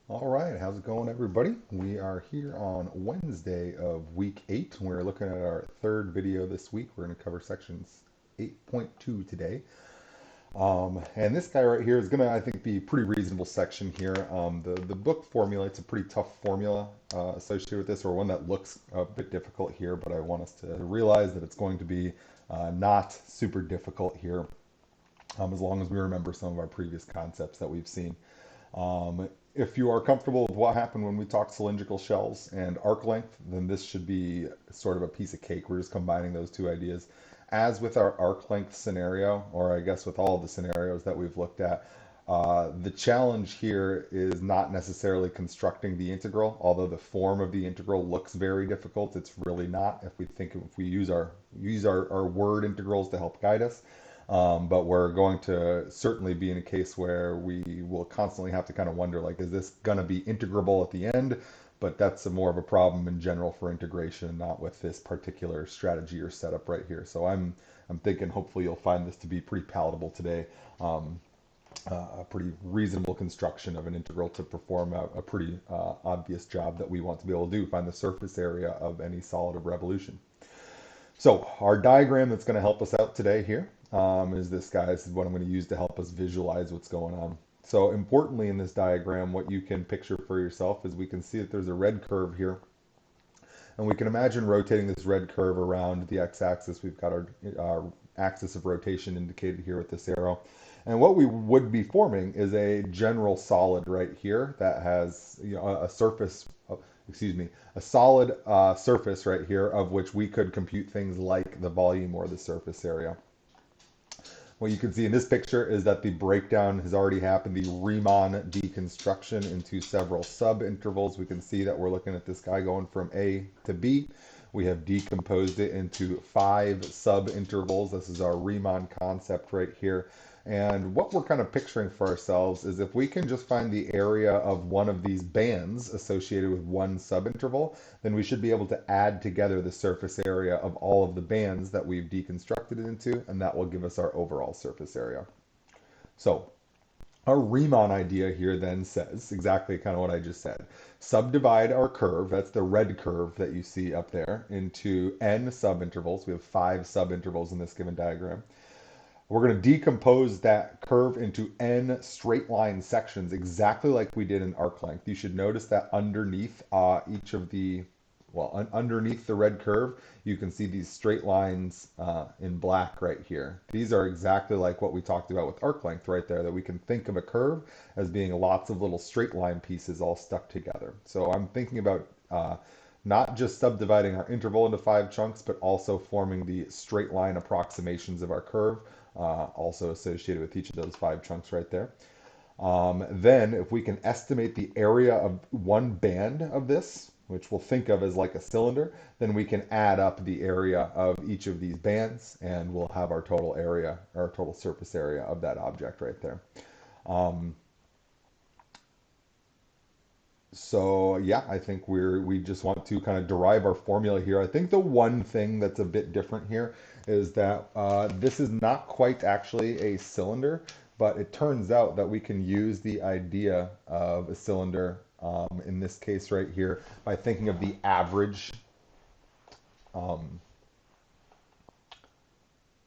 All right, how's it going, everybody? We are here on Wednesday of week 8. We're looking at our third video this week. We're going to cover sections 8.2 today. And this guy right here is going to, I think, be a pretty reasonable section here. The book formulates a pretty tough formula associated with this, or one that looks a bit difficult here, but I want us to realize that it's going to be not super difficult here, as long as we remember some of our previous concepts that we've seen. If you are comfortable with what happened when we talked cylindrical shells and arc length, then this should be sort of a piece of cake. We're just combining those two ideas. As with our arc length scenario, or I guess with all of the scenarios that we've looked at, the challenge here is not necessarily constructing the integral, although the form of the integral looks very difficult. It's really not if we use our word integrals to help guide us. But we're going to certainly be in a case where we will constantly have to kind of wonder, like, is this going to be integrable at the end? But that's more of a problem in general for integration, not with this particular strategy or setup right here. So I'm thinking hopefully you'll find this to be pretty palatable today. Um, a pretty reasonable construction of an integral to perform a pretty obvious job that we want to be able to do, find the surface area of any solid of revolution. So our diagram that's going to help us out today here is this guy. This is what I'm going to use to help us visualize what's going on. So importantly in this diagram, what you can picture for yourself is we can see that there's a red curve here. And we can imagine rotating this red curve around the x-axis. We've got our axis of rotation indicated here with this arrow. And what we would be forming is a general solid right here that has a surface, excuse me, a solid surface right here of which we could compute things like the volume or the surface area. What you can see in this picture is that the breakdown has already happened, the Riemann deconstruction into several sub-intervals. We can see that we're looking at this guy going from A to B. We have decomposed it into 5 sub-intervals. This is our Riemann concept right here. And what we're kind of picturing for ourselves is if we can just find the area of one of these bands associated with one subinterval, then we should be able to add together the surface area of all of the bands that we've deconstructed it into, and that will give us our overall surface area. So our Riemann idea here then says exactly kind of what I just said. Subdivide our curve, that's the red curve that you see up there, into n subintervals. We have 5 subintervals in this given diagram. We're going to decompose that curve into n straight line sections, exactly like we did in arc length. You should notice that underneath each of the, underneath the red curve, you can see these straight lines in black right here. These are exactly like what we talked about with arc length right there, that we can think of a curve as being lots of little straight line pieces all stuck together. So I'm thinking about not just subdividing our interval into 5 chunks, but also forming the straight line approximations of our curve, also associated with each of those 5 chunks right there. Then, if we can estimate the area of one band of this, which we'll think of as like a cylinder, then we can add up the area of each of these bands, and we'll have our total area, our total surface area of that object right there. Um, So yeah, I think we just want to kind of derive our formula here. I think the one thing that's a bit different here is that this is not quite actually a cylinder, but it turns out that we can use the idea of a cylinder in this case right here by thinking of um,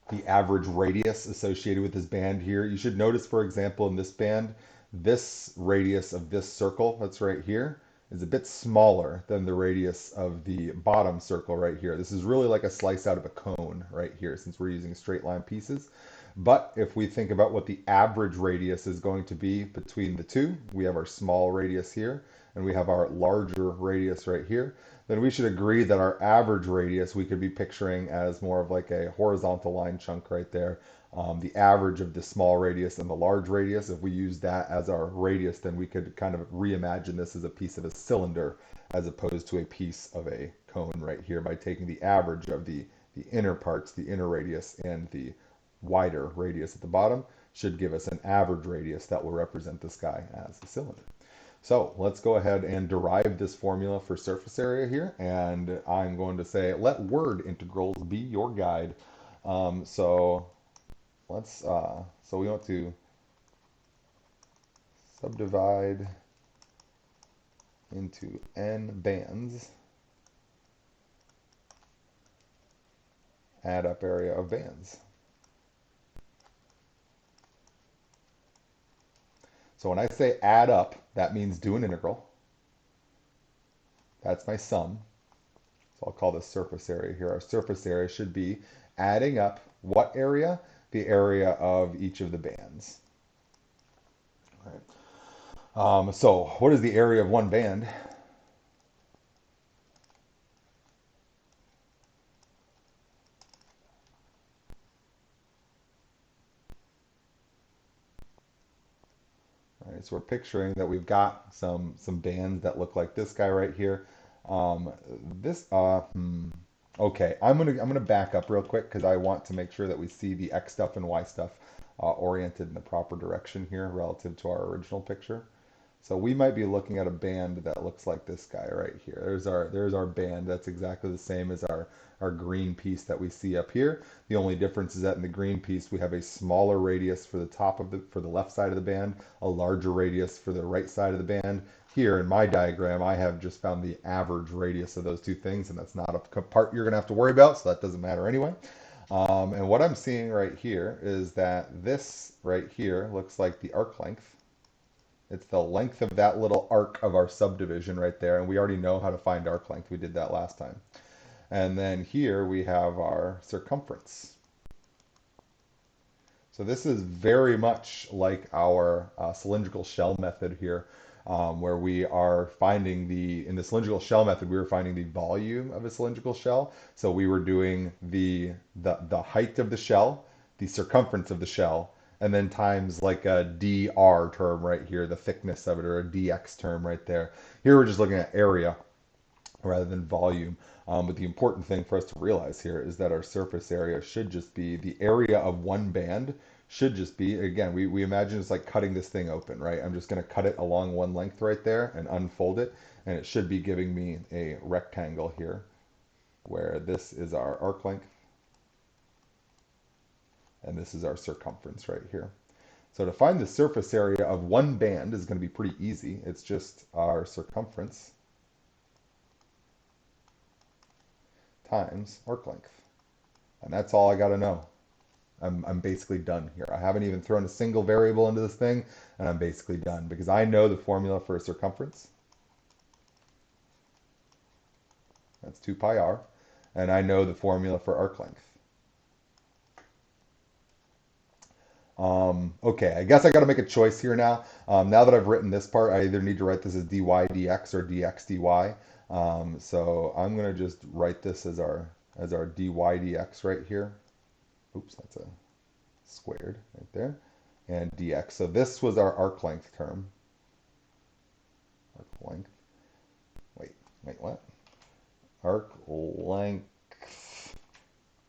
the average radius associated with this band here. You should notice, for example, in this band, this radius of this circle that's right here is a bit smaller than the radius of the bottom circle right here. This is really like a slice out of a cone right here, since we're using straight line pieces. But if we think about what the average radius is going to be between the two, we have our small radius here and we have our larger radius right here, then we should agree that our average radius we could be picturing as more of like a horizontal line chunk right there. The average of the small radius and the large radius, if we use that as our radius, then we could kind of reimagine this as a piece of a cylinder as opposed to a piece of a cone right here by taking the average of the inner parts, the inner radius, and the wider radius at the bottom should give us an average radius that will represent this guy as a cylinder. So let's go ahead and derive this formula for surface area here. And I'm going to say, let word integrals be your guide. So so we want to subdivide into n bands, add up area of bands. So when I say add up, that means do an integral. That's my sum. So I'll call this surface area here. Our surface area should be adding up what area? The area of each of the bands. All right. So what is the area of one band? All right, so we're picturing that we've got some bands that look like this guy right here. Um, this okay, I'm gonna back up real quick because I want to make sure that we see the X stuff and Y stuff oriented in the proper direction here relative to our original picture. So we might be looking at a band that looks like this guy right here. There's our band. That's exactly the same as our green piece that we see up here. The only difference is that in the green piece we have a smaller radius for the top of the for the left side of the band, a larger radius for the right side of the band. Here in my diagram, I have just found the average radius of those two things, and that's not a part you're gonna have to worry about, so that doesn't matter anyway. And what I'm seeing right here is that this right here looks like the arc length. It's the length of that little arc of our subdivision right there, and we already know how to find arc length. We did that last time. And then here we have our circumference. So this is very much like our cylindrical shell method here, where we are finding in the cylindrical shell method, we were finding the volume of a cylindrical shell. So we were doing the height of the shell, the circumference of the shell, and then times like a dr term right here, the thickness of it, or a dx term right there. Here we're just looking at area rather than volume. But the important thing for us to realize here is that our surface area should just be the area of one band should just be, again, we imagine it's like cutting this thing open, right? I'm just going to cut it along one length right there and unfold it, and it should be giving me a rectangle here where this is our arc length and this is our circumference right here. So to find the surface area of one band is going to be pretty easy. It's just our circumference times arc length. And that's all I got to know. I'm basically done here. I haven't even thrown a single variable into this thing, and I'm basically done because I know the formula for a circumference. That's 2 pi r. And I know the formula for arc length. Okay, I guess I got to make a choice here now. Now that I've written this part, I either need to write this as dy dx or dx dy. So I'm going to just write this as our dy dx right here. Oops, that's a squared right there. And dx. So this was our arc length term. Arc length. Wait, what? Arc length.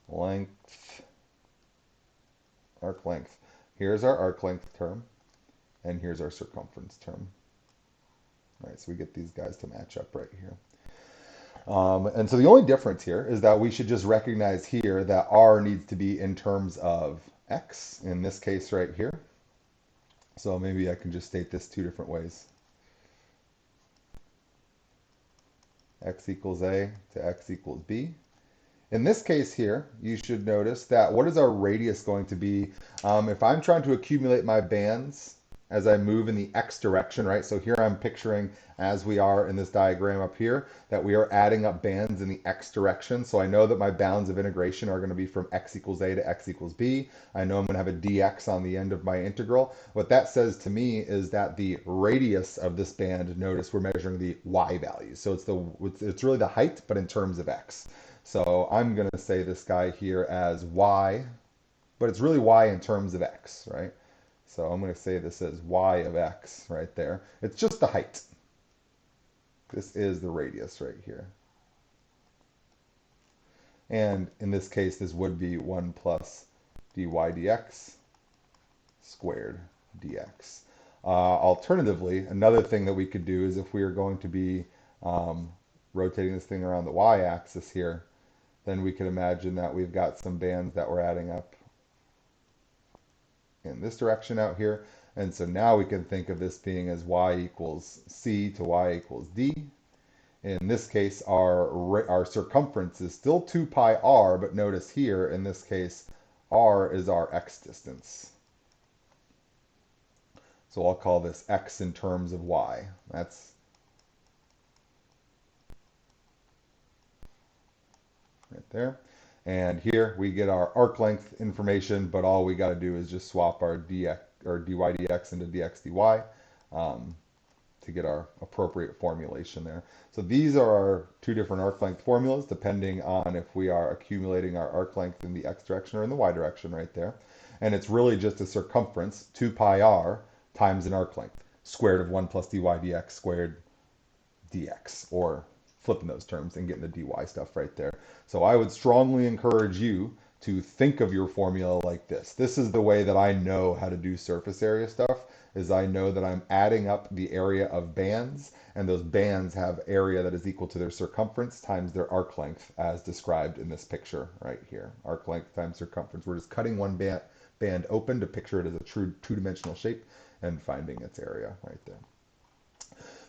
Length. Arc length. Here's our arc length term, and here's our circumference term. All right, so we get these guys to match up right here. And so the only difference here is that we should just recognize here that r needs to be in terms of x, in this case right here. So maybe I can just state this two different ways. X equals a to x equals b. In this case here, you should notice that what is our radius going to be? If I'm trying to accumulate my bands as I move in the x direction, right? So here I'm picturing, as we are in this diagram up here, that we are adding up bands in the x direction. So I know that my bounds of integration are going to be from x equals a to x equals b. I know I'm going to have a dx on the end of my integral. What that says to me is that the radius of this band, notice we're measuring the y value. So it's really the height, but in terms of x. So I'm going to say this guy here as y, but it's really y in terms of x, right? So I'm going to say this as y of x right there. It's just the height. This is the radius right here. And in this case, this would be 1 plus dy dx squared dx. Alternatively, another thing that we could do is if we are going to be rotating this thing around the y-axis here, then we can imagine that we've got some bands that we're adding up in this direction out here, And so now we can think of this being as y equals c to y equals d. In this case, our circumference is still 2 pi r, but notice here, in this case, r is our x distance. So I'll call this x in terms of y. That's right there. And here we get our arc length information, but all we got to do is just swap our dx or dy dx into dx dy to get our appropriate formulation there. So these are our two different arc length formulas, depending on if we are accumulating our arc length in the x direction or in the y direction right there. And it's really just a circumference, 2 pi r, times an arc length, squared of 1 plus dy dx squared dx, or flipping those terms and getting the dy stuff right there. So I would strongly encourage you to think of your formula like this. This is the way that I know how to do surface area stuff, is I know that I'm adding up the area of bands, and those bands have area that is equal to their circumference times their arc length, as described in this picture right here. Arc length times circumference. We're just cutting one band open to picture it as a true two-dimensional shape and finding its area right there.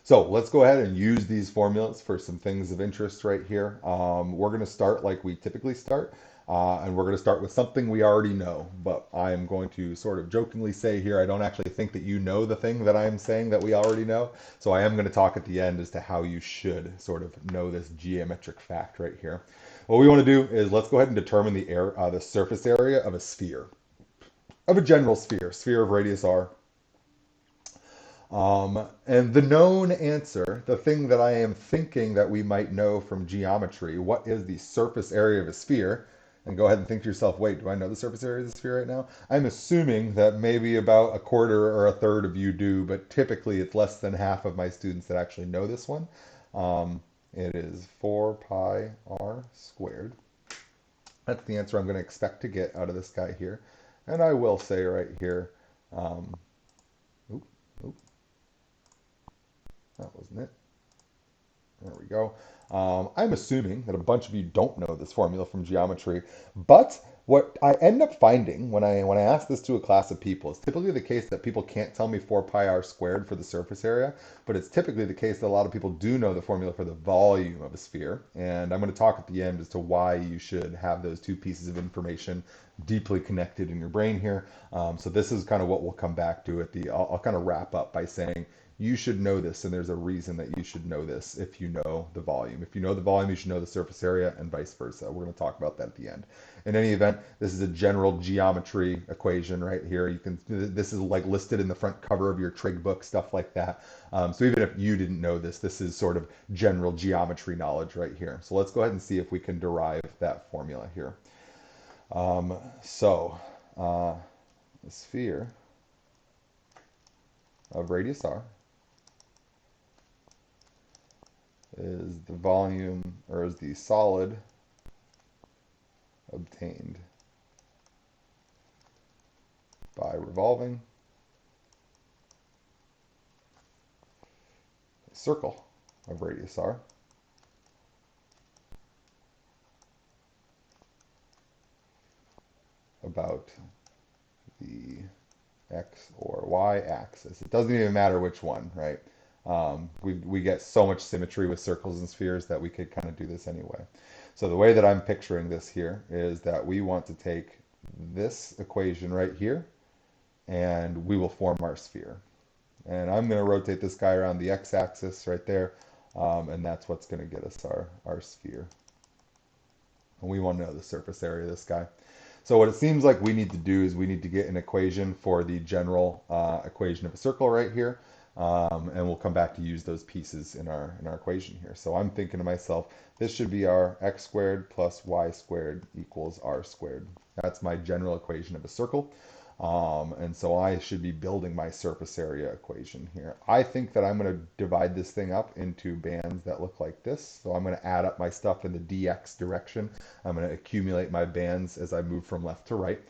So let's go ahead and use these formulas for some things of interest right here. We're going to start like we typically start, and we're going to start with something we already know. But I'm going to sort of jokingly say here, I don't actually think that you know the thing that I'm saying that we already know. So I am going to talk at the end as to how you should sort of know this geometric fact right here. What we want to do is let's go ahead and determine the surface area of a sphere, of a general sphere of radius r. And the known answer, the thing that I am thinking that we might know from geometry, what is the surface area of a sphere? And go ahead and think to yourself, wait, do I know the surface area of the sphere right now? I'm assuming that maybe about a quarter or a third of you do, but typically it's less than half of my students that actually know this one. It is 4 pi r squared. That's the answer I'm going to expect to get out of this guy here. And I will say right here, oop, oop. That wasn't it. There we go. I'm assuming that a bunch of you don't know this formula from geometry, but what I end up finding when I ask this to a class of people is typically the case that people can't tell me 4 pi r squared for the surface area, but it's typically the case that a lot of people do know the formula for the volume of a sphere. And I'm going to talk at the end as to why you should have those two pieces of information deeply connected in your brain here. So this is kind of what we'll come back to at the, I'll kind of wrap up by saying, you should know this, and there's a reason that you should know this if you know the volume. If you know the volume, you should know the surface area, and vice versa. We're going to talk about that at the end. In any event, this is a general geometry equation right here. You can, this is like listed in the front cover of your trig book, stuff like that. So even if you didn't know this, this is sort of general geometry knowledge right here. So let's go ahead and see if we can derive that formula here. The sphere of radius r is the volume, or is the solid obtained by revolving a circle of radius r about the x or y axis. It doesn't even matter which one, right? We get so much symmetry with circles and spheres that we could kind of do this anyway. So the way that I'm picturing this here is that we want to take this equation right here, and we will form our sphere. And I'm going to rotate this guy around the x-axis right there, and that's what's going to get us our sphere. And we want to know the surface area of this guy. So what it seems like we need to do is we need to get an equation for the general equation of a circle right here. And we'll come back to use those pieces in our equation here. So I'm thinking to myself, this should be our x squared plus y squared equals r squared. That's my general equation of a circle. And so I should be building my surface area equation here. I think that I'm going to divide this thing up into bands that look like this. So I'm going to add up my stuff in the dx direction. I'm going to accumulate my bands as I move from left to right.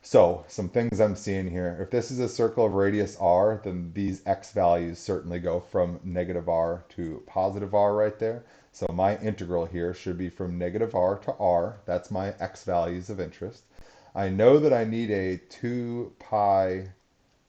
So some things I'm seeing here. If this is a circle of radius r, then these x values certainly go from negative r to positive r right there. So my integral here should be from negative r to r. That's my x values of interest. I know that I need a 2 pi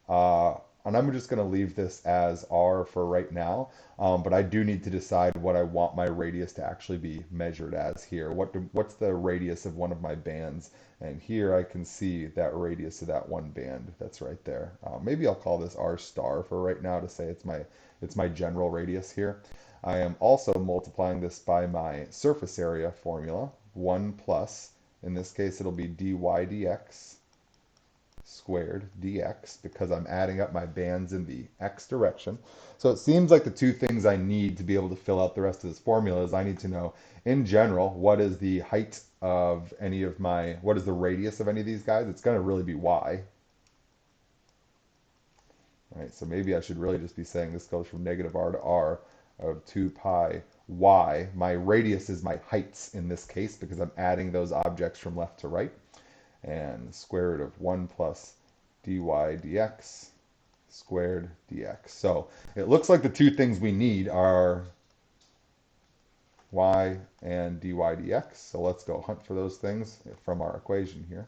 Uh, and I'm just going to leave this as r for right now. But I do need to decide what I want my radius to actually be measured as here. What's the radius of one of my bands? And here I can see that radius of that one band that's right there. Maybe I'll call this r star for right now to say it's my general radius here. I am also multiplying this by my surface area formula, 1 plus, in this case it'll be dy dx squared dx because I'm adding up my bands in the x direction. So it seems like the two things I need to be able to fill out the rest of this formula is I need to know, in general, what is the height of what is the radius of any of these guys? It's going to really be y. Right, so maybe I should really just be saying this goes from negative r to r of 2 pi y. My radius is my heights in this case because I'm adding those objects from left to right. And square root of 1 plus dy dx squared dx. So it looks like the two things we need are y and dy dx. So let's go hunt for those things from our equation here.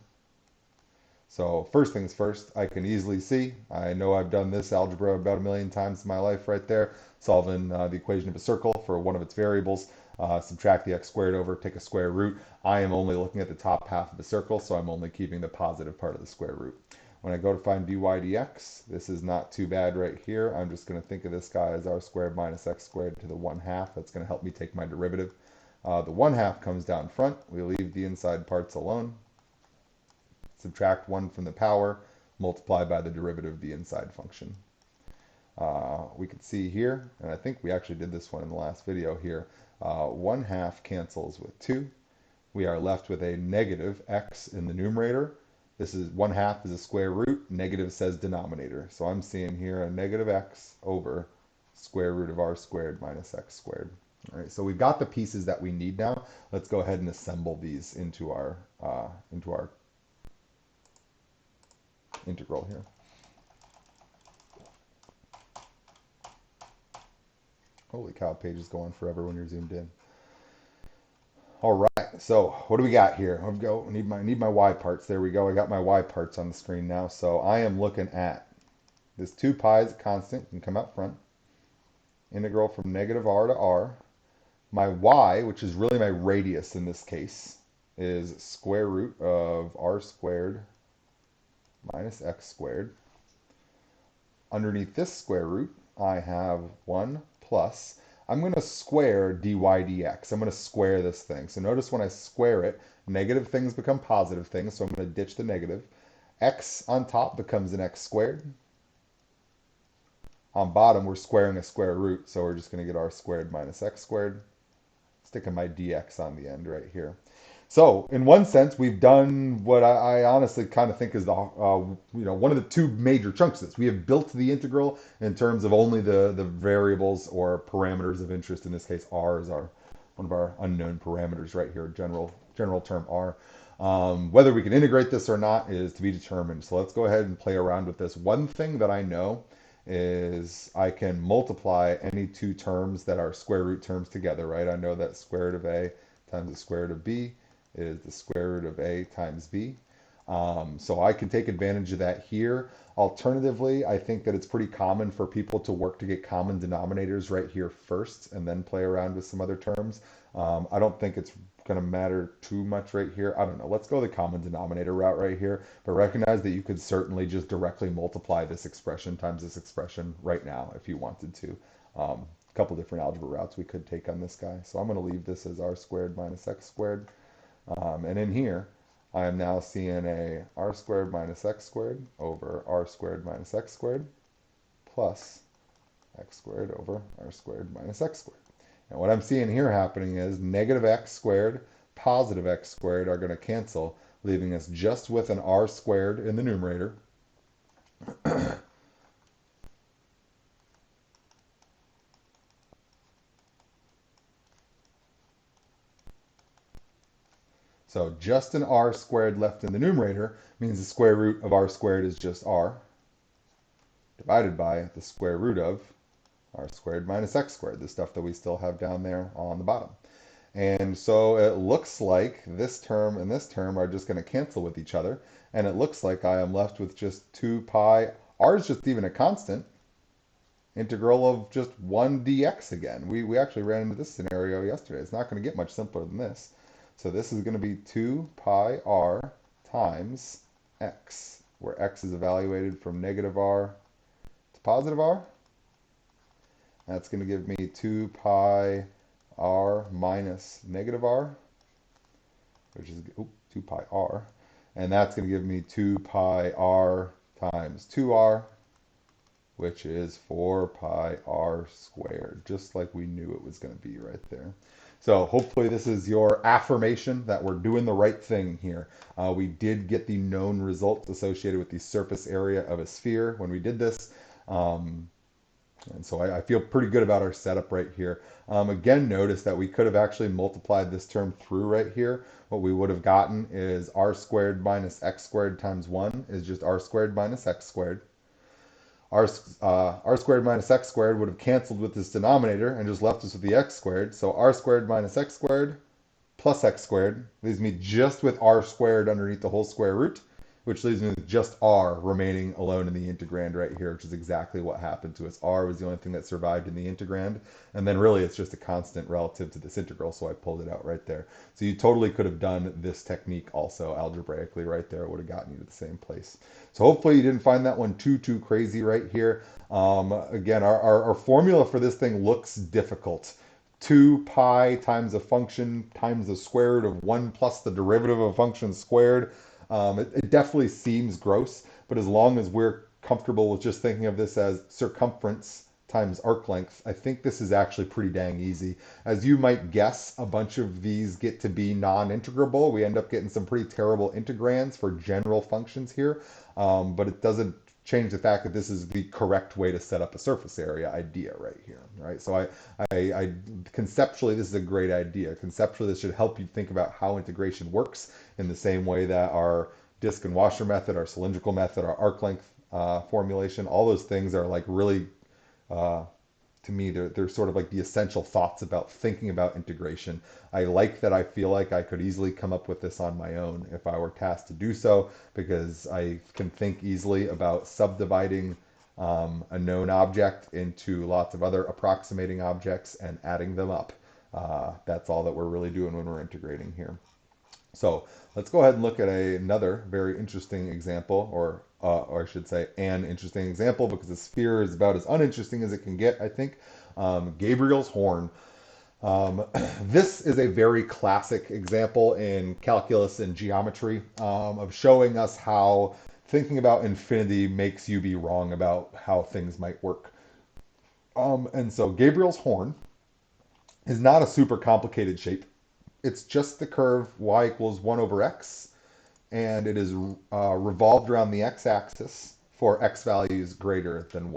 So first things first, I can easily see, I know I've done this algebra about a million times in my life right there, solving the equation of a circle for one of its variables, subtract the x squared over, take a square root. I am only looking at the top half of the circle, so I'm only keeping the positive part of the square root. When I go to find dy dx, this is not too bad right here. I'm just going to think of this guy as r squared minus x squared to the 1/2. That's going to help me take my derivative. The 1/2 comes down front. We leave the inside parts alone. Subtract 1 from the power, multiply by the derivative of the inside function. We can see here, and I think we actually did this one in the last video here, 1/2 cancels with 2. We are left with a negative x in the numerator. This is 1/2 is a square root, negative says denominator. So I'm seeing here a negative x over square root of r squared minus x squared. All right, so we've got the pieces that we need now. Let's go ahead and assemble these into our integral here. Holy cow, page is going forever when you're zoomed in. All right, so what do we got here? I need my y parts. There we go. I got my y parts on the screen now. So I am looking at this 2 pi is a constant, can come out front. Integral from negative r to r. My y, which is really my radius in this case, is square root of r squared minus x squared. Underneath this square root, I have 1 plus. I'm going to square dy dx. I'm going to square this thing. So notice when I square it, negative things become positive things, so I'm going to ditch the negative. X on top becomes an x squared. On bottom, we're squaring a square root, so we're just going to get r squared minus x squared. Sticking my dx on the end right here. So in one sense, we've done what I honestly kind of think is the one of the two major chunks of this. We have built the integral in terms of only the variables or parameters of interest. In this case, r is one of our unknown parameters right here, general term r. Whether we can integrate this or not is to be determined. So let's go ahead and play around with this. One thing that I know is I can multiply any two terms that are square root terms together, right? I know that square root of a times the square root of b is the square root of a times b. So I can take advantage of that here. Alternatively, I think that it's pretty common for people to work to get common denominators right here first and then play around with some other terms. I don't think it's going to matter too much right here. I don't know. Let's go the common denominator route right here, but recognize that you could certainly just directly multiply this expression times this expression right now if you wanted to. A couple different algebra routes we could take on this guy. So I'm going to leave this as r squared minus x squared. And in here, I am now seeing a r squared minus x squared over r squared minus x squared plus x squared over r squared minus x squared. And what I'm seeing here happening is negative x squared, positive x squared are going to cancel, leaving us just with an r squared in the numerator. So just an r squared left in the numerator means the square root of r squared is just r, divided by the square root of r squared minus x squared, the stuff that we still have down there on the bottom. And so it looks like this term and this term are just going to cancel with each other. And it looks like I am left with just 2 pi R is just even a constant, integral of just 1 dx again. We actually ran into this scenario yesterday. It's not going to get much simpler than this. So this is going to be 2 pi r times x, where x is evaluated from negative r to positive r. That's going to give me 2 pi r minus negative r, which is 2 pi r. And that's going to give me 2 pi r times 2r, which is 4 pi r squared, just like we knew it was going to be right there. So hopefully this is your affirmation that we're doing the right thing here. We did get the known results associated with the surface area of a sphere when we did this. And so I feel pretty good about our setup right here. Again, notice that we could have actually multiplied this term through right here. What we would have gotten is r squared minus x squared times 1 is just r squared minus x squared. R squared minus x squared would have canceled with this denominator and just left us with the x squared. So r squared minus x squared plus x squared leaves me just with r squared underneath the whole square root, which leaves me with just r remaining alone in the integrand right here, which is exactly what happened to us. R was the only thing that survived in the integrand, and then really it's just a constant relative to this integral, so I pulled it out right there. So you totally could have done this technique also algebraically right there. It would have gotten you to the same place. So hopefully you didn't find that one too crazy right here. Again, our formula for this thing looks difficult. 2 pi times a function times the square root of 1 plus the derivative of a function squared. It definitely seems gross, but as long as we're comfortable with just thinking of this as circumference times arc length, I think this is actually pretty dang easy. As you might guess, a bunch of these get to be non-integrable. We end up getting some pretty terrible integrands for general functions here, but it doesn't change the fact that this is the correct way to set up a surface area idea right here, right? So I conceptually, this is a great idea. Conceptually, this should help you think about how integration works in the same way that our disk and washer method, our cylindrical method, our arc length formulation, all those things are like really, to me, they're sort of like the essential thoughts about thinking about integration. I like that I feel like I could easily come up with this on my own if I were tasked to do so, because I can think easily about subdividing a known object into lots of other approximating objects and adding them up. That's all that we're really doing when we're integrating here. So let's go ahead and look at another very interesting example, or I should say an interesting example, because the sphere is about as uninteresting as it can get, I think. Gabriel's horn. This is a very classic example in calculus and geometry of showing us how thinking about infinity makes you be wrong about how things might work. And so Gabriel's horn is not a super complicated shape. It's just the curve y equals 1 over x, and it is revolved around the x-axis for x values greater than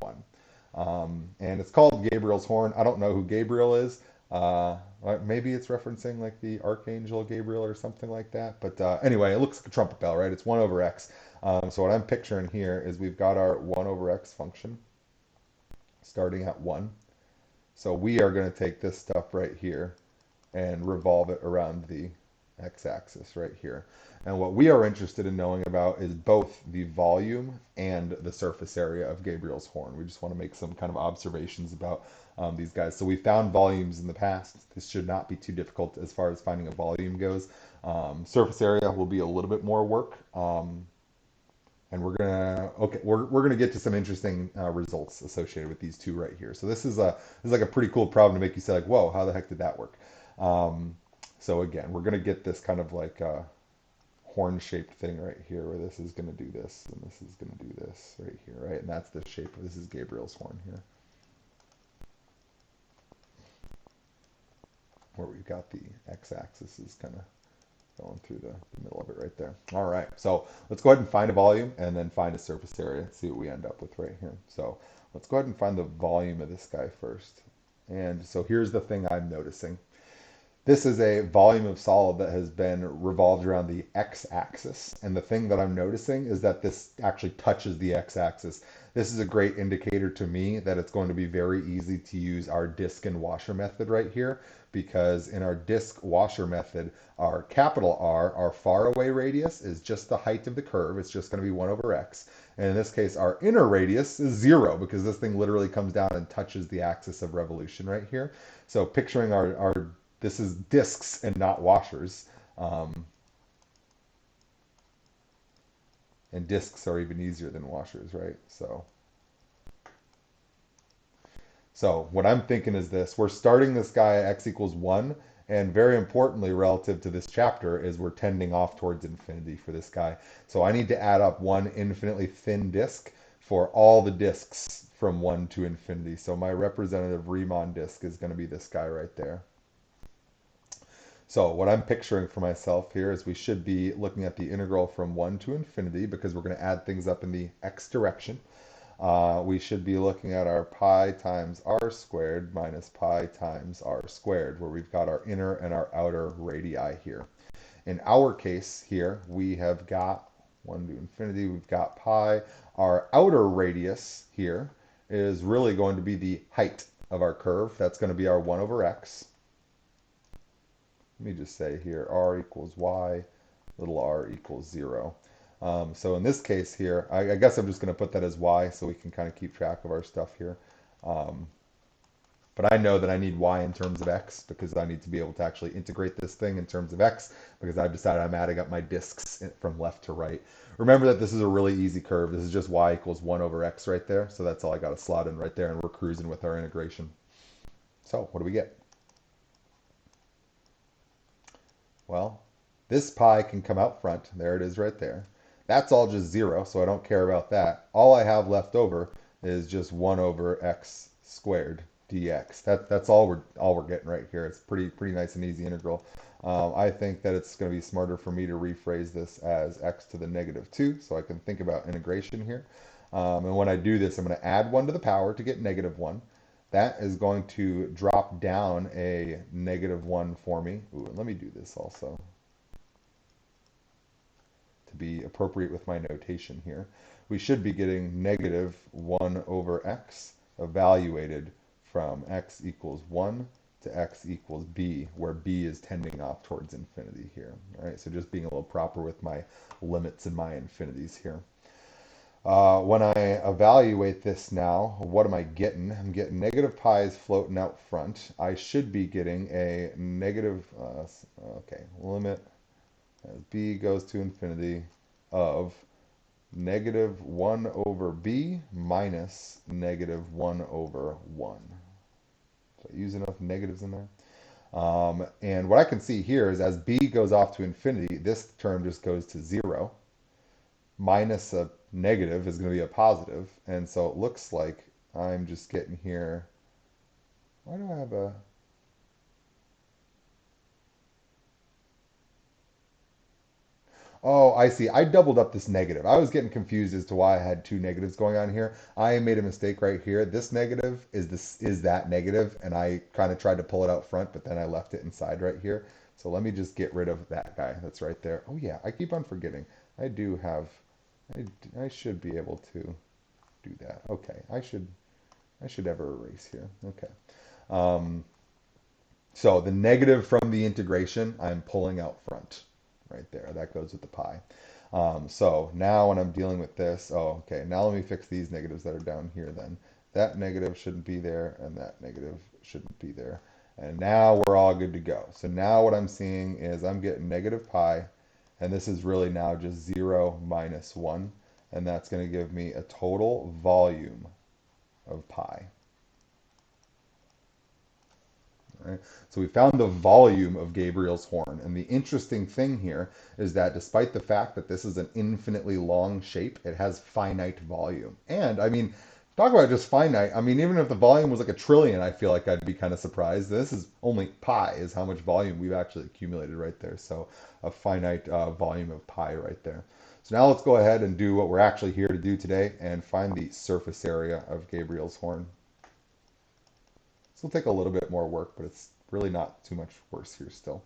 1. And it's called Gabriel's horn. I don't know who Gabriel is. Maybe it's referencing like the Archangel Gabriel or something like that. But anyway, it looks like a trumpet bell, right? It's 1 over x. So what I'm picturing here is we've got our 1 over x function starting at 1. So we are going to take this stuff right here and revolve it around the x-axis right here. And what we are interested in knowing about is both the volume and the surface area of Gabriel's horn. We just want to make some kind of observations about these guys. So we found volumes in the past. This should not be too difficult as far as finding a volume goes. Surface area will be a little bit more work. And we're gonna get to some interesting results associated with these two right here. So this is like a pretty cool problem to make you say like, whoa, how the heck did that work? So again, we're gonna get this kind of like horn-shaped thing right here, where this is gonna do this and this is gonna do this right here, right? And that's the shape. This is Gabriel's horn here, where we've got the x-axis is kind of going through the middle of it right there. All right, so let's go ahead and find a volume and then find a surface area and see what we end up with right here. So let's go ahead and find the volume of this guy first. And so here's the thing I'm noticing. This is a volume of solid that has been revolved around the x-axis. And the thing that I'm noticing is that this actually touches the x-axis. This is a great indicator to me that it's going to be very easy to use our disk and washer method right here, because in our disk washer method, our capital R, our faraway radius, is just the height of the curve. It's just going to be 1 over x. And in this case, our inner radius is 0, because this thing literally comes down and touches the axis of revolution right here. So picturing our this is disks and not washers. Um, and disks are even easier than washers, right? So what I'm thinking is this. We're starting this guy at x equals 1, and very importantly, relative to this chapter, is we're tending off towards infinity for this guy. So I need to add up one infinitely thin disk for all the disks from 1 to infinity. So my representative Riemann disk is going to be this guy right there. So what I'm picturing for myself here is we should be looking at the integral from 1 to infinity, because we're going to add things up in the x direction. We should be looking at our pi times r squared minus pi times r squared, where we've got our inner and our outer radii here. In our case here, we have got 1 to infinity, we've got pi. Our outer radius here is really going to be the height of our curve. That's going to be our 1 over x. Let me just say here, r equals y, little r equals 0. So in this case here, I guess I'm just going to put that as y so we can kind of keep track of our stuff here. Um, but I know that I need y in terms of x, because I need to be able to actually integrate this thing in terms of x, because I've decided I'm adding up my disks from left to right. Remember that this is a really easy curve. This is just y equals 1 over x right there. So that's all I got to slot in right there, and we're cruising with our integration. So what do we get? Well, this pi can come out front. There it is right there. That's all just 0, so I don't care about that. All I have left over is just 1 over x squared dx. That's all we're getting right here. It's pretty nice and easy integral. I think that it's going to be smarter for me to rephrase this as x to the negative 2, so I can think about integration here. And when I do this, I'm going to add 1 to the power to get negative 1. That is going to drop down a negative 1 for me. Ooh, and let me do this also to be appropriate with my notation here. We should be getting negative 1 over x evaluated from x equals 1 to x equals b, where b is tending off towards infinity here. All right, so just being a little proper with my limits and my infinities here. When I evaluate this now, what am I getting? I'm getting negative pi's floating out front. I should be getting a negative, okay, limit as b goes to infinity of negative 1 over b minus negative 1 over 1. Did I use enough negatives in there? And what I can see here is as b goes off to infinity, this term just goes to 0. Minus a negative is going to be a positive, and so it looks like I'm just getting here. Why do I have a... Oh, I see. I doubled up this negative. I was getting confused as to why I had two negatives going on here. I made a mistake right here. This negative is that negative, and I kind of tried to pull it out front, but then I left it inside right here. So let me just get rid of that guy that's right there. Oh yeah, I keep on forgetting. I do have, I should be able to do that. Okay, I should ever erase here. Okay. Um, so the negative from the integration, I'm pulling out front right there. That goes with the pi. So now when I'm dealing with this, oh, okay, now let me fix these negatives that are down here then. That negative shouldn't be there, and that negative shouldn't be there. And now we're all good to go. So now what I'm seeing is I'm getting negative pi, and this is really now just 0 minus 1, and that's going to give me a total volume of pi. Right? So we found the volume of Gabriel's horn. And the interesting thing here is that despite the fact that this is an infinitely long shape, it has finite volume. And I mean, talk about just finite. I mean, even if the volume was like a trillion, I feel like I'd be kind of surprised. This is only pi is how much volume we've actually accumulated right there. So a finite volume of pi right there. So now let's go ahead and do what we're actually here to do today and find the surface area of Gabriel's horn. This will take a little bit more work, but it's really not too much worse here still.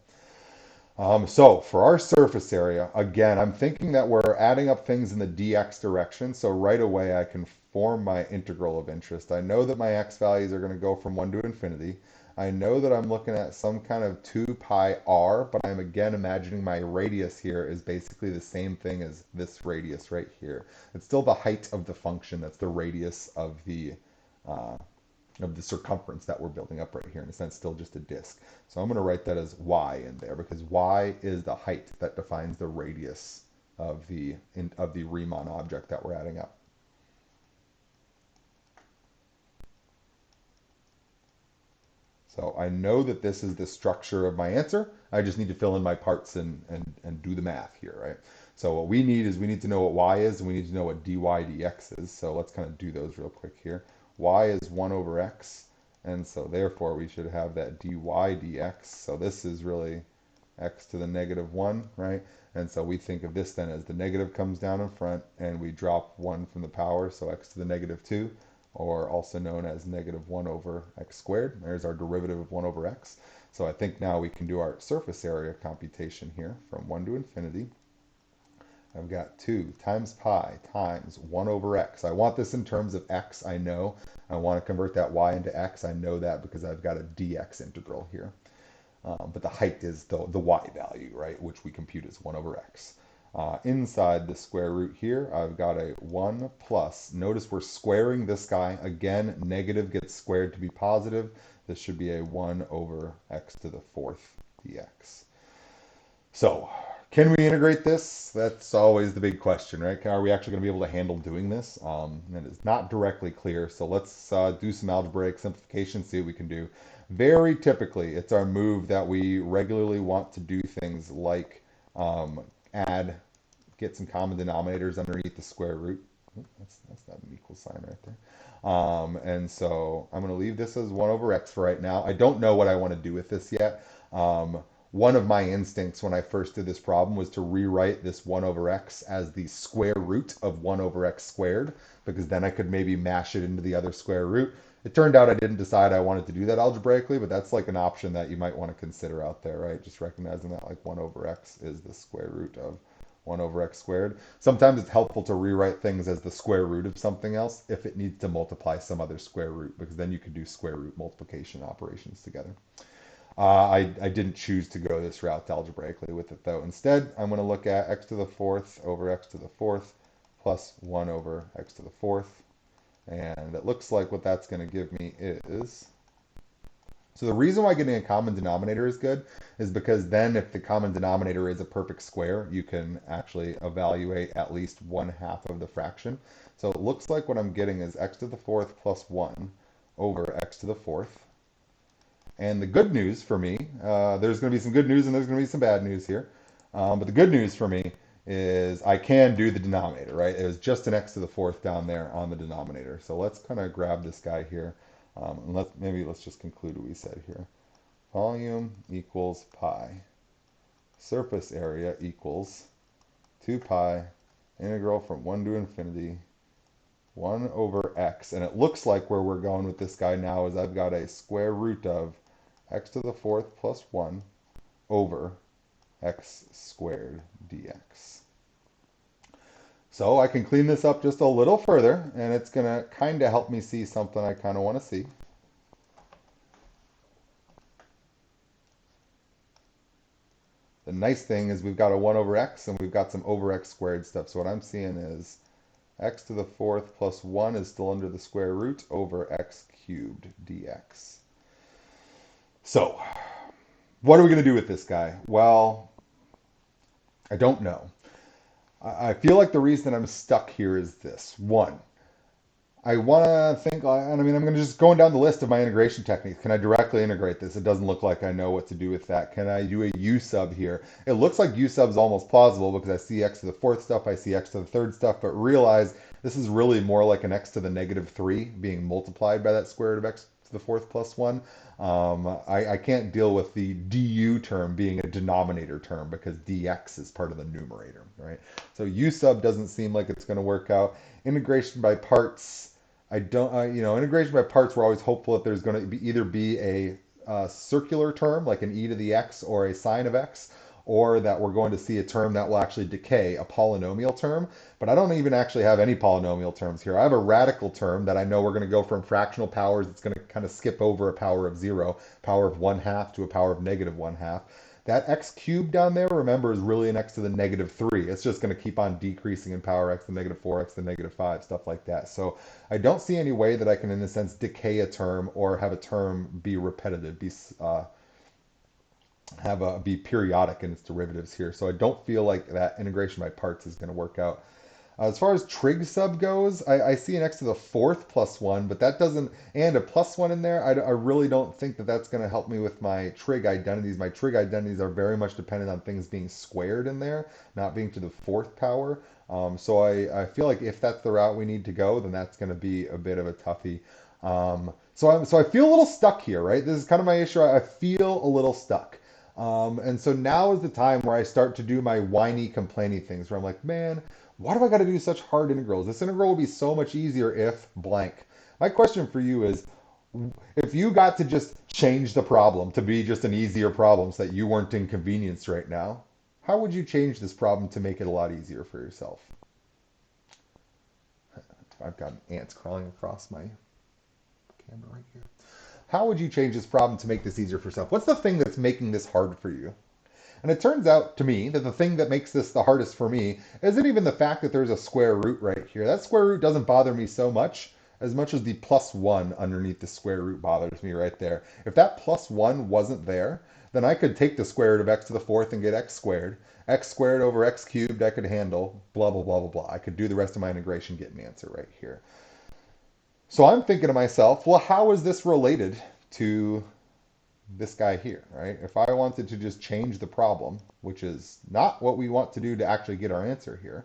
So for our surface area, again, I'm thinking that we're adding up things in the dx direction. So right away, I can form my integral of interest. I know that my x values are going to go from 1 to infinity. I know that I'm looking at some kind of 2 pi r, but I'm again imagining my radius here is basically the same thing as this radius right here. It's still the height of the function. That's the radius uh, of the circumference that we're building up right here. In a sense, still just a disk. So I'm going to write that as y in there because y is the height that defines the radius of the Riemann object that we're adding up. So I know that this is the structure of my answer. I just need to fill in my parts and do the math here, right? So what we need is we need to know what y is and we need to know what dy dx is. So let's kind of do those real quick here. Y is 1 over x, and so therefore we should have that dy dx. So this is really x to the negative 1, right? And so we think of this then as the negative comes down in front and we drop 1 from the power, so x to the negative 2, or also known as negative 1 over x squared. There's our derivative of 1 over x. So I think now we can do our surface area computation here from 1 to infinity. I've got 2 times pi times 1 over x. I want this in terms of x, I know. I want to convert that y into x. I know that because I've got a dx integral here. But the height is the y value, right, which we compute as 1 over x. Inside the square root here, I've got a 1 plus. Notice we're squaring this guy. Again, negative gets squared to be positive. This should be a 1 over x to the 4th dx. So, can we integrate this? That's always the big question, right? Are we actually going to be able to handle doing this? It is not directly clear, so let's do some algebraic simplification, see what we can do. Very typically, it's our move that we regularly want to do things like get some common denominators underneath the square root. That's not an equal sign right there. And so I'm going to leave this as 1 over x for right now. I don't know what I want to do with this yet. One of my instincts when I first did this problem was to rewrite this 1 over x as the square root of 1 over x squared, because then I could maybe mash it into the other square root. It turned out I didn't decide I wanted to do that algebraically, but that's like an option that you might want to consider out there, right? Just recognizing that like 1 over x is the square root of 1 over x squared. Sometimes it's helpful to rewrite things as the square root of something else if it needs to multiply some other square root, because then you could do square root multiplication operations together. I didn't choose to go this route algebraically with it though. Instead, I'm going to look at x to the 4th over x to the 4th plus 1 over x to the 4th. And it looks like what that's going to give me is... So the reason why getting a common denominator is good is because then if the common denominator is a perfect square, you can actually evaluate at least 1/2 of the fraction. So it looks like what I'm getting is x to the 4th plus 1 over x to the 4th. And the good news for me, there's going to be some good news and there's going to be some bad news here. But the good news for me is I can do the denominator, right? It was just an x to the 4th down there on the denominator. So let's kind of grab this guy here. And let's just conclude what we said here. Volume equals pi. Surface area equals 2 pi integral from 1 to infinity 1 over x. And it looks like where we're going with this guy now is I've got a square root of x to the 4th plus 1 over x squared dx. So I can clean this up just a little further, and it's going to kind of help me see something I kind of want to see. The nice thing is we've got a 1 over x, and we've got some over x squared stuff. So what I'm seeing is x to the 4th plus 1 is still under the square root over x cubed dx. So what are we going to do with this guy? Well, I don't know. I feel like the reason that I'm stuck here is this. One, I want to think, and I mean, I'm going to just going down the list of my integration techniques. Can I directly integrate this? It doesn't look like I know what to do with that. Can I do a u sub here? It looks like u sub is almost plausible because I see x to the 4th stuff, I see x to the 3rd stuff, but realize this is really more like an x to the negative 3 being multiplied by that square root of x to the 4th plus 1. I can't deal with the du term being a denominator term because dx is part of the numerator, right? So u sub doesn't seem like it's going to work out. Integration by parts, integration by parts, we're always hopeful that there's going to be either be a circular term, like an e to the x or a sine of x, or that we're going to see a term that will actually decay, a polynomial term. But I don't even actually have any polynomial terms here. I have a radical term that I know we're going to go from fractional powers. It's going to kind of skip over a power of 0, power of 1/2 to a power of negative 1/2. That x cubed down there, remember, is really an x to the negative 3. It's just going to keep on decreasing in power, x to the negative 4, x to the negative 5, stuff like that. So I don't see any way that I can, in a sense, decay a term or have a term be repetitive, be periodic in its derivatives here. So I don't feel like that integration by parts is going to work out. As far as trig sub goes, I see an x to the fourth plus 1, but that doesn't, and a plus 1 in there. I really don't think that that's going to help me with my trig identities. My trig identities are very much dependent on things being squared in there, not being to the fourth power. So I feel like if that's the route we need to go, then that's going to be a bit of a toughie. So I feel a little stuck here, right? This is kind of my issue. I feel a little stuck. And so now is the time where I start to do my whiny, complainy things where I'm like, man, why do I got to do such hard integrals? This integral will be so much easier if blank. My question for you is, if you got to just change the problem to be just an easier problem so that you weren't inconvenienced right now, how would you change this problem to make it a lot easier for yourself? I've got ants crawling across my camera right here. How would you change this problem to make this easier for yourself? What's the thing that's making this hard for you? And it turns out to me that the thing that makes this the hardest for me isn't even the fact that there's a square root right here. That square root doesn't bother me so much as the plus 1 underneath the square root bothers me right there. If that plus 1 wasn't there, then I could take the square root of x to the fourth and get x squared. X squared over x cubed I could handle, blah, blah, blah, blah, blah. I could do the rest of my integration, get an answer right here. So I'm thinking to myself, well, how is this related to this guy here, right? If I wanted to just change the problem, which is not what we want to do to actually get our answer here,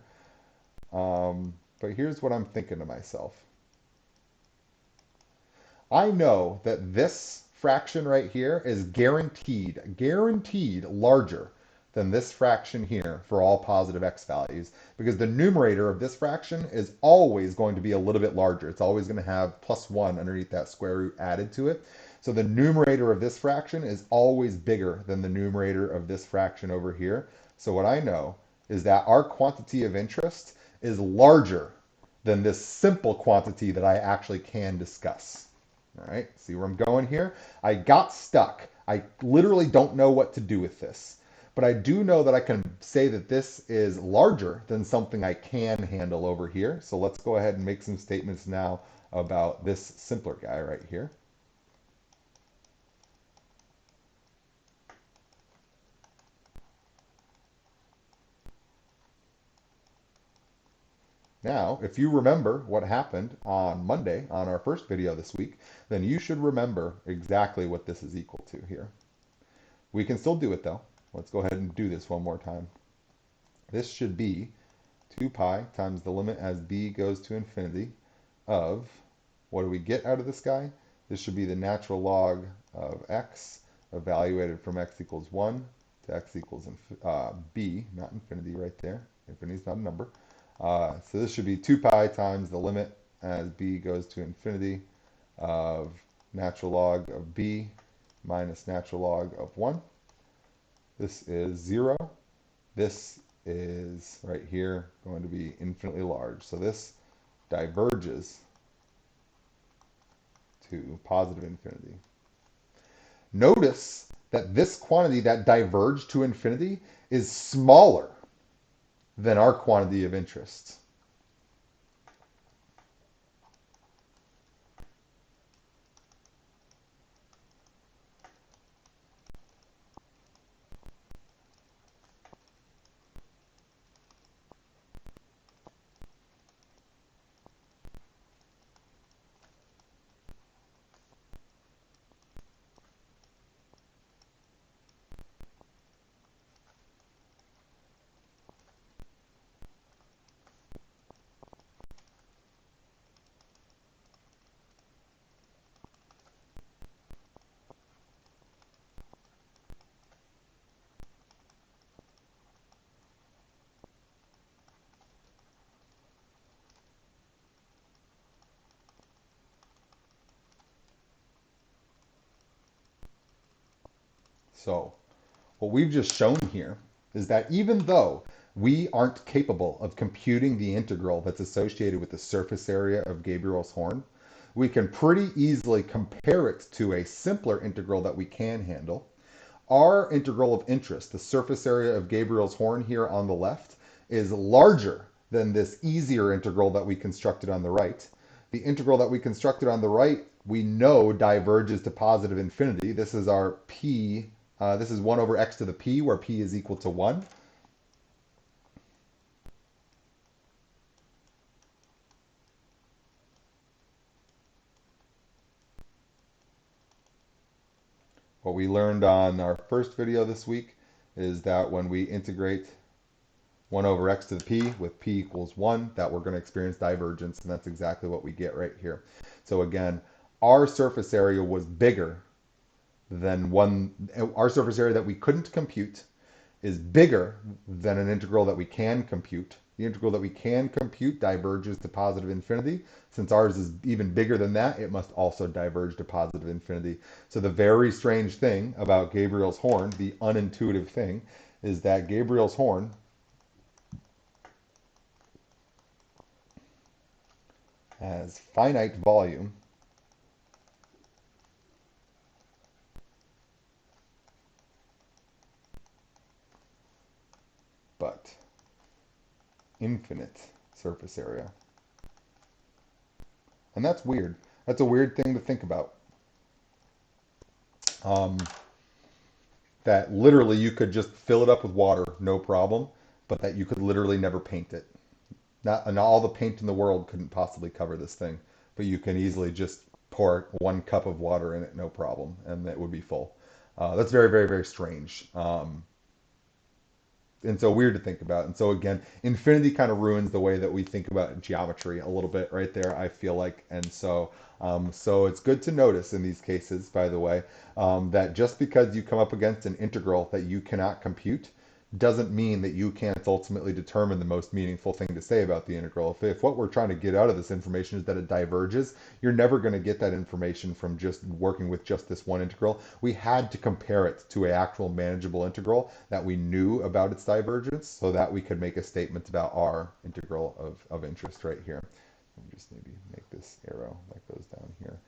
but here's what I'm thinking to myself. I know that this fraction right here is guaranteed larger than this fraction here for all positive x values, because the numerator of this fraction is always going to be a little bit larger. It's always going to have plus 1 underneath that square root added to it. So the numerator of this fraction is always bigger than the numerator of this fraction over here. So what I know is that our quantity of interest is larger than this simple quantity that I actually can discuss. All right, see where I'm going here? I got stuck. I literally don't know what to do with this. But I do know that I can say that this is larger than something I can handle over here. So let's go ahead and make some statements now about this simpler guy right here. Now, if you remember what happened on Monday on our first video this week, then you should remember exactly what this is equal to here. We can still do it though. Let's go ahead and do this one more time. This should be 2 pi times the limit as b goes to infinity of, what do we get out of this guy? This should be the natural log of x evaluated from x equals 1 to x equals b, not infinity right there. Infinity is not a number. So this should be 2 pi times the limit as b goes to infinity of natural log of b minus natural log of 1. This is 0. This is right here going to be infinitely large. So this diverges to positive infinity. Notice that this quantity that diverged to infinity is smaller than our quantity of interest. So what we've just shown here is that even though we aren't capable of computing the integral that's associated with the surface area of Gabriel's horn, we can pretty easily compare it to a simpler integral that we can handle. Our integral of interest, the surface area of Gabriel's horn here on the left, is larger than this easier integral that we constructed on the right. The integral that we constructed on the right, we know diverges to positive infinity. This is our p, this is 1 over x to the p, where p is equal to 1. What we learned on our first video this week is that when we integrate 1 over x to the p with p equals 1, that we're going to experience divergence, and that's exactly what we get right here. So again, our surface area was bigger than our surface area that we couldn't compute is bigger than an integral that we can compute. The integral that we can compute diverges to positive infinity. Since ours is even bigger than that, it must also diverge to positive infinity. So the very strange thing about Gabriel's horn, the unintuitive thing, is that Gabriel's horn has finite volume, but infinite surface area. And that's weird. That's a weird thing to think about. Um, that literally you could just fill it up with water, no problem, but that you could literally never paint it. Not all the paint in the world couldn't possibly cover this thing, but you can easily just pour 1 cup of water in it, no problem, and it would be full. That's very, very, very strange. And so weird to think about. And so again, infinity kind of ruins the way that we think about geometry a little bit right there, I feel like. And so it's good to notice in these cases, by the way, that just because you come up against an integral that you cannot compute doesn't mean that you can't ultimately determine the most meaningful thing to say about the integral. If what we're trying to get out of this information is that it diverges, you're never going to get that information from just working with just this one integral. We had to compare it to an actual manageable integral that we knew about its divergence so that we could make a statement about our integral of interest right here. Let me just maybe make this arrow that goes down here.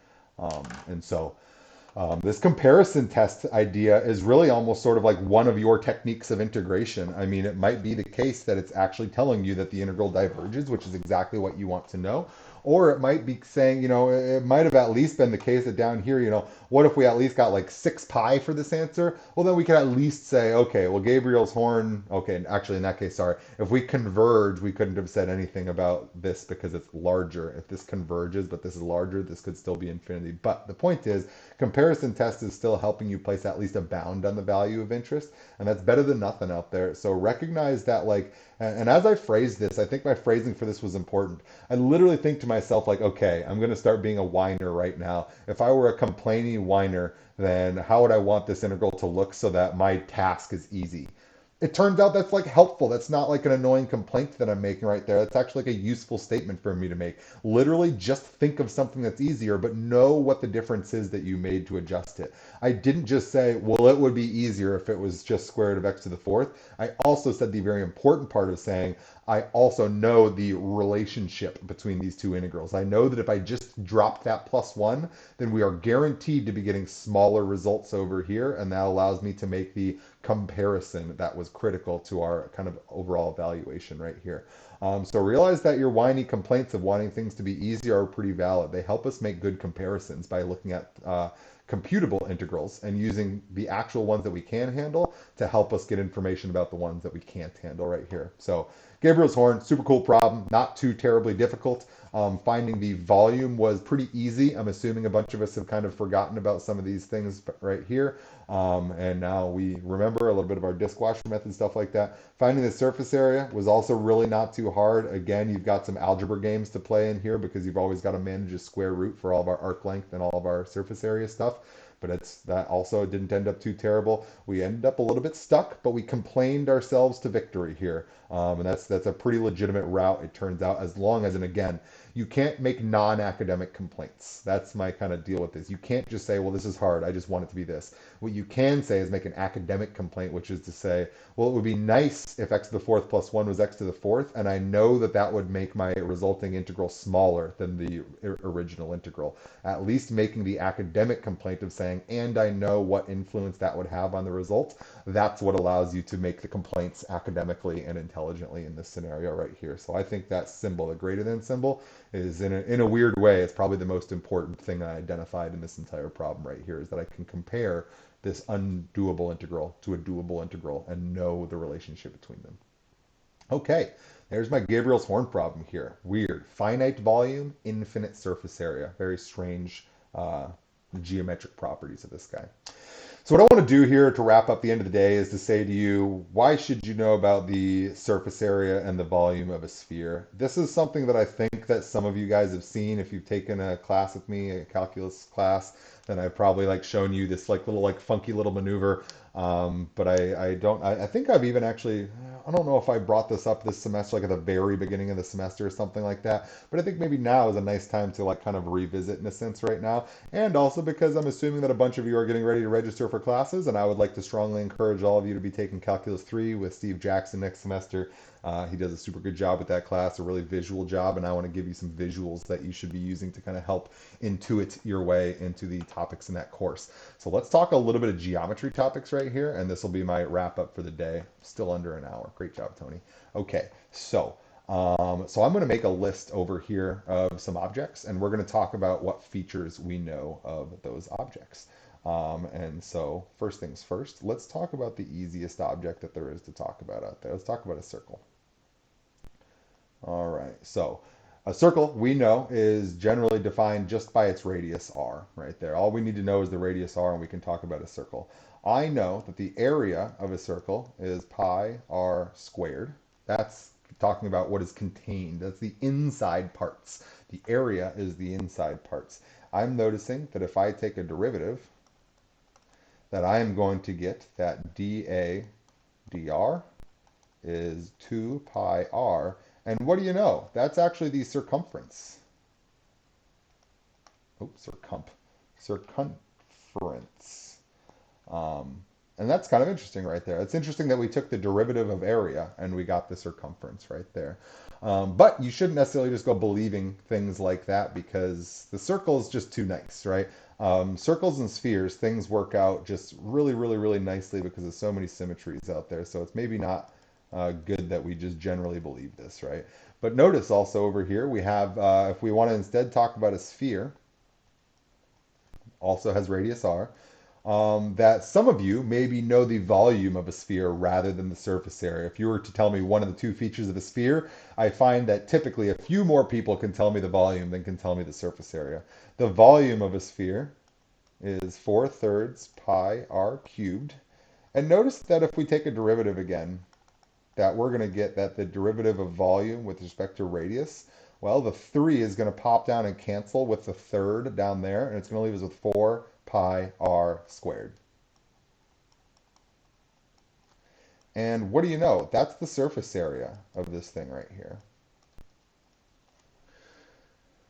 This comparison test idea is really almost sort of like one of your techniques of integration. I mean, it might be the case that it's actually telling you that the integral diverges, which is exactly what you want to know. Or it might be saying, it might have at least been the case that down here, what if we at least got like 6 pi for this answer? Well, then we could at least say, okay, well, Gabriel's horn, okay, actually in that case, sorry, if we converge, we couldn't have said anything about this because it's larger. If this converges, but this is larger, this could still be infinity. But the point is, comparison test is still helping you place at least a bound on the value of interest, and that's better than nothing out there. So recognize that, like, and as I phrased this, I think my phrasing for this was important. I literally think to myself, like, okay, I'm going to start being a whiner right now. If I were a complaining whiner, then how would I want this integral to look so that my task is easy? It turns out that's like helpful. That's not like an annoying complaint that I'm making right there. That's actually like a useful statement for me to make. Literally just think of something that's easier, but know what the difference is that you made to adjust it. I didn't just say, well, it would be easier if it was just square root of x to the fourth. I also said the very important part of saying, I also know the relationship between these two integrals. I know that if I just drop that plus 1, then we are guaranteed to be getting smaller results over here, and that allows me to make the comparison that was critical to our kind of overall evaluation right here. So realize that your whiny complaints of wanting things to be easier are pretty valid. They help us make good comparisons by looking at computable integrals and using the actual ones that we can handle to help us get information about the ones that we can't handle right here. So Gabriel's horn, super cool problem, not too terribly difficult. Finding the volume was pretty easy. I'm assuming a bunch of us have kind of forgotten about some of these things right here. And now we remember a little bit of our disk washer method, stuff like that. Finding the surface area was also really not too hard. Again, you've got some algebra games to play in here because you've always got to manage a square root for all of our arc length and all of our surface area stuff. But that also didn't end up too terrible. We ended up a little bit stuck, but we complained ourselves to victory here. And that's a pretty legitimate route, it turns out, as long as, and again, you can't make non-academic complaints. That's my kind of deal with this. You can't just say, well, this is hard, I just want it to be this. What you can say is make an academic complaint, which is to say, well, it would be nice if x to the fourth plus 1 was x to the fourth, and I know that that would make my resulting integral smaller than the original integral. At least making the academic complaint of saying, and I know what influence that would have on the result, that's what allows you to make the complaints academically and intelligently in this scenario right here. So I think that symbol, the greater than symbol, is in a weird way, it's probably the most important thing I identified in this entire problem right here, is that I can compare this undoable integral to a doable integral and know the relationship between them. Okay, there's my Gabriel's horn problem here. Weird. Finite volume, infinite surface area. Very strange geometric properties of this guy. So what I want to do here to wrap up the end of the day is to say to you, why should you know about the surface area and the volume of a sphere? This is something that I think that some of you guys have seen if you've taken a class with me, a calculus class, then I've probably like shown you this like little like funky little maneuver. But I think I've even actually, I don't know if I brought this up this semester, like at the very beginning of the semester or something like that. But I think maybe now is a nice time to like kind of revisit in a sense right now. And also because I'm assuming that a bunch of you are getting ready to register for classes, and I would like to strongly encourage all of you to be taking Calculus 3 with Steve Jackson next semester. He does a super good job with that class, a really visual job, and I want to give you some visuals that you should be using to kind of help intuit your way into the topics in that course. So let's talk a little bit of geometry topics right here, and this will be my wrap up for the day. Still under an hour. Great job, Tony. Okay, so I'm going to make a list over here of some objects, and we're going to talk about what features we know of those objects. And so first things first, let's talk about the easiest object that there is to talk about out there. Let's talk about a circle. All right, so a circle we know is generally defined just by its radius r right there. All we need to know is the radius r and we can talk about a circle. I know that the area of a circle is pi r squared. That's talking about what is contained. That's the inside parts. The area is the inside parts. I'm noticing that if I take a derivative, that I am going to get that dA dr is 2 pi r. And what do you know? That's actually the circumference. Oops, circumference. And that's kind of interesting right there. It's interesting that we took the derivative of area and we got the circumference right there. But you shouldn't necessarily just go believing things like that because the circle is just too nice, right? Circles and spheres, things work out just really, really, really nicely because there's so many symmetries out there. So it's maybe not good that we just generally believe this, right? But notice also over here we have, if we want to instead talk about a sphere, also has radius r, that some of you maybe know the volume of a sphere rather than the surface area. If you were to tell me one of the two features of a sphere, I find that typically a few more people can tell me the volume than can tell me the surface area. The volume of a sphere is 4/3 pi r cubed. And notice that if we take a derivative again, that we're going to get that the derivative of volume with respect to radius, well, the 3 is going to pop down and cancel with the third down there, and it's going to leave us with 4 pi r squared. And what do you know? That's the surface area of this thing right here.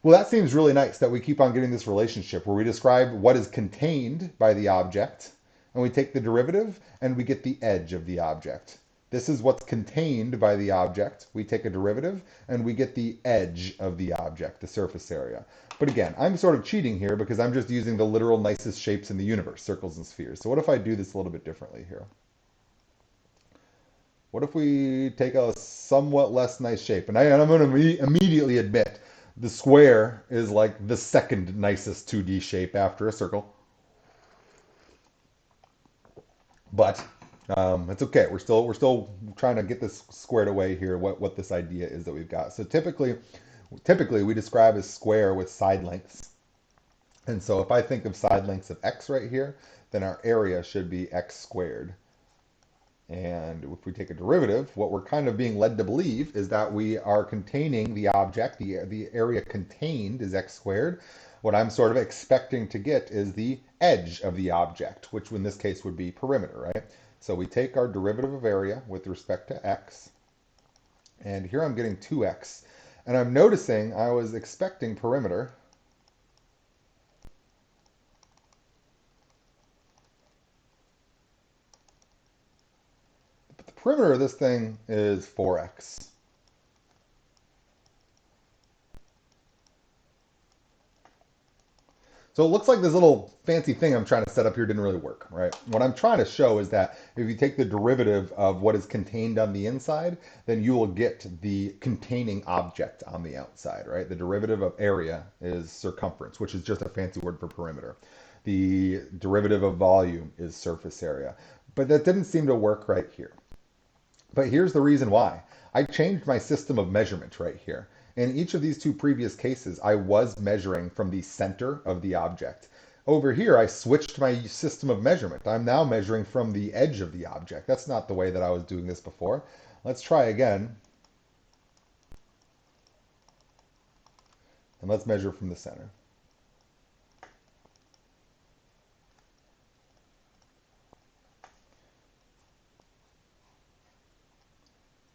Well, that seems really nice that we keep on getting this relationship where we describe what is contained by the object, and we take the derivative, and we get the edge of the object. This is what's contained by the object. We take a derivative, and we get the edge of the object, the surface area. But again, I'm sort of cheating here because I'm just using the literal nicest shapes in the universe, circles and spheres. So what if I do this a little bit differently here? What if we take a somewhat less nice shape? And I'm going to immediately admit the square is like the second nicest 2D shape after a circle. But it's okay. We're still trying to get this squared away here. What this idea is that we've got. So typically we describe a square with side lengths. And so if I think of side lengths of x right here, then our area should be x squared. And if we take a derivative, what we're kind of being led to believe is that we are containing the object, the area contained is x squared. What I'm sort of expecting to get is the edge of the object, which in this case would be perimeter, right? So we take our derivative of area with respect to x, and here I'm getting 2x. And I'm noticing I was expecting perimeter. But the perimeter of this thing is 4x. So it looks like this little fancy thing I'm trying to set up here didn't really work, right? What I'm trying to show is that if you take the derivative of what is contained on the inside, then you will get the containing object on the outside, right? The derivative of area is circumference, which is just a fancy word for perimeter. The derivative of volume is surface area. But that didn't seem to work right here. But here's the reason why. I changed my system of measurement right here. In each of these two previous cases, I was measuring from the center of the object. Over here, I switched my system of measurement. I'm now measuring from the edge of the object. That's not the way that I was doing this before. Let's try again. And let's measure from the center.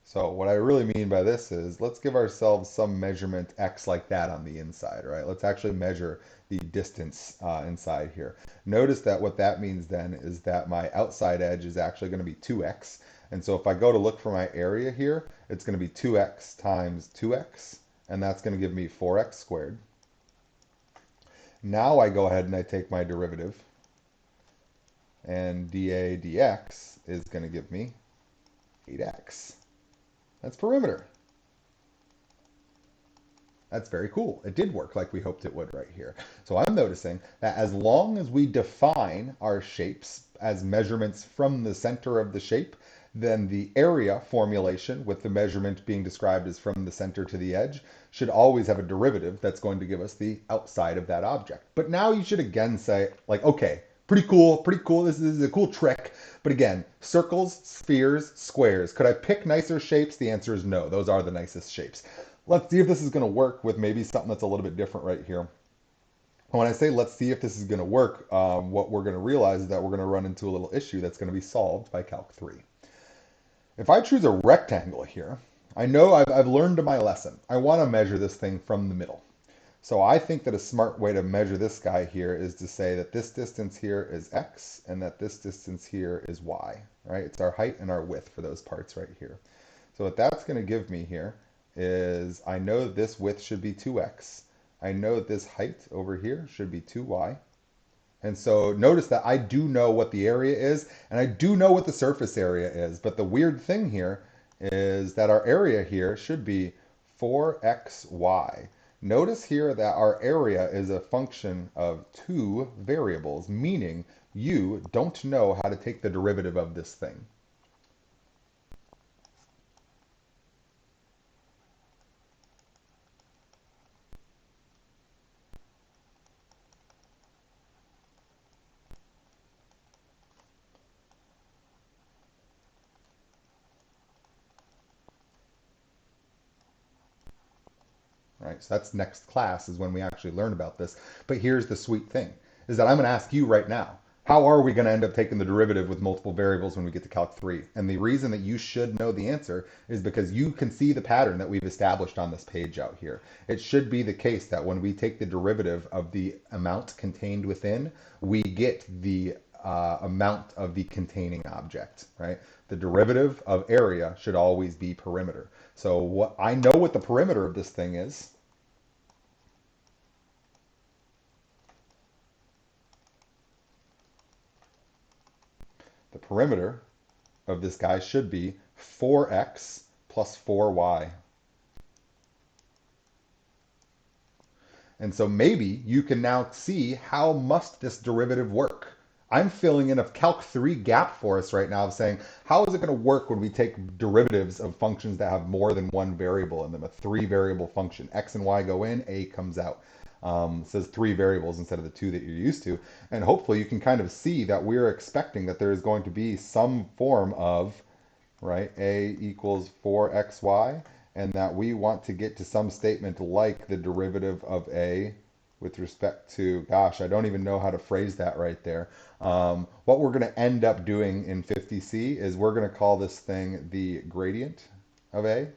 So what I really mean by this is let's give ourselves some measurement x like that on the inside, right? Let's actually measure the distance inside here. Notice that what that means then is that my outside edge is actually going to be 2x. And so if I go to look for my area here, it's going to be 2x times 2x, and that's going to give me 4x squared. Now I go ahead and I take my derivative, and dA dx is going to give me 8x. That's perimeter. That's very cool. It did work like we hoped it would right here. So I'm noticing that as long as we define our shapes as measurements from the center of the shape, then the area formulation, with the measurement being described as from the center to the edge, should always have a derivative that's going to give us the outside of that object. But now you should again say, like, okay, pretty cool, pretty cool. This is a cool trick. But again, circles, spheres, squares. Could I pick nicer shapes? The answer is no. Those are the nicest shapes. Let's see if this is going to work with maybe something that's a little bit different right here. When I say let's see if this is going to work, what we're going to realize is that we're going to run into a little issue that's going to be solved by Calc 3. If I choose a rectangle here, I know I've learned my lesson. I want to measure this thing from the middle. So I think that a smart way to measure this guy here is to say that this distance here is x and that this distance here is y, right? It's our height and our width for those parts right here. So what that's going to give me here is I know that this width should be 2x. I know that this height over here should be 2y. And so notice that I do know what the area is, and I do know what the surface area is. But the weird thing here is that our area here should be 4xy. Notice here that our area is a function of two variables, meaning you don't know how to take the derivative of this thing. Right? So that's next class is when we actually learn about this. But here's the sweet thing, is that I'm going to ask you right now, how are we going to end up taking the derivative with multiple variables when we get to Calc 3? And the reason that you should know the answer is because you can see the pattern that we've established on this page out here. It should be the case that when we take the derivative of the amount contained within, we get the amount of the containing object, right? The derivative of area should always be perimeter. So I know what the perimeter of this thing is. The perimeter of this guy should be 4x plus 4y. And so maybe you can now see how must this derivative work. I'm filling in a Calc 3 gap for us right now of saying, how is it going to work when we take derivatives of functions that have more than one variable in them, a three variable function? X and y go in, a comes out. It says three variables instead of the two that you're used to. And hopefully you can kind of see that we're expecting that there is going to be some form of, right, a equals 4xy, and that we want to get to some statement like the derivative of a with respect to, gosh, I don't even know how to phrase that right there. What we're going to end up doing in 50C is we're going to call this thing the gradient of A,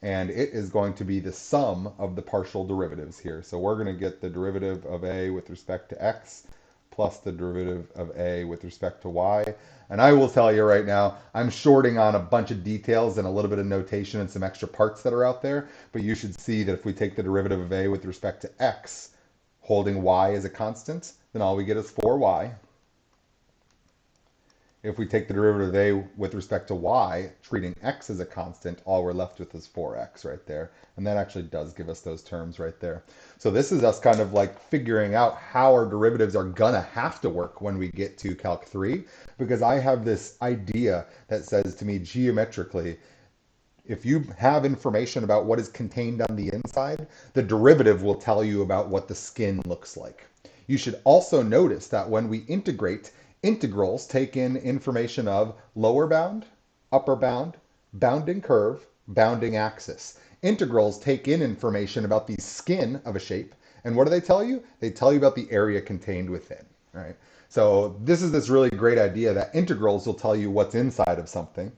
and it is going to be the sum of the partial derivatives here. So we're going to get the derivative of A with respect to X plus the derivative of A with respect to Y. And I will tell you right now, I'm shorting on a bunch of details and a little bit of notation and some extra parts that are out there, but you should see that if we take the derivative of A with respect to X, holding Y as a constant, then all we get is 4Y. If we take the derivative of A with respect to Y, treating X as a constant, all we're left with is 4X right there. And that actually does give us those terms right there. So this is us kind of like figuring out how our derivatives are gonna have to work when we get to Calc 3, because I have this idea that says to me geometrically, if you have information about what is contained on the inside, the derivative will tell you about what the skin looks like. You should also notice that when we integrate, integrals take in information of lower bound, upper bound, bounding curve, bounding axis. Integrals take in information about the skin of a shape. And what do they tell you? They tell you about the area contained within, right? So this is this really great idea that integrals will tell you what's inside of something,